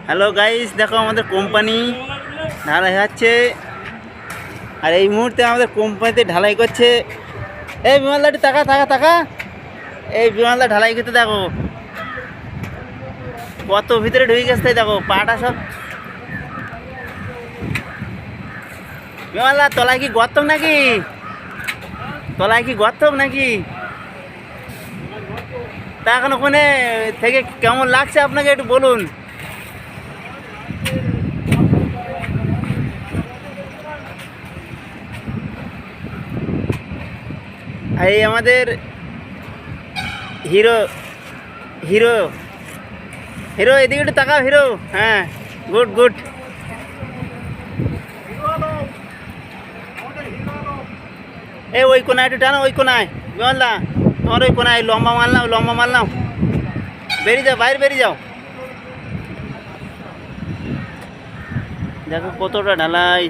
Hello guys, দেখো আমাদের company ঢালাই হচ্ছে। আর এই মুহূর্তে আমাদের কোম্পানিতে ঢালাই করছে। এই বিমানদাটি টাকা টাকা টাকা, এই বিমানদা ঢালাই করতে দেখো কত ভিতরে ঢুকে গেছে। দেখো পাটা সব। বিমানদা তলায় কি গর্ত নাকি? তলায় কি গর্ত নাকি? তা এখন ওখানে থেকে কেমন লাগছে আপনাকে একটু বলুন। এই আমাদের হিরো হিরো হিরো এদিকে একটু তাকাও হিরো। হ্যাঁ, গুড গুড। এই ওই কোনায় একটু টানো, ওই কোনায় বিমলদা, তোমার ওই কোনায় লম্বা মাল নাও, লম্বা মাল নাও। বেরিয়ে যাও, বাইরে বেরিয়ে যাও। দেখো কতটা ঢালাই।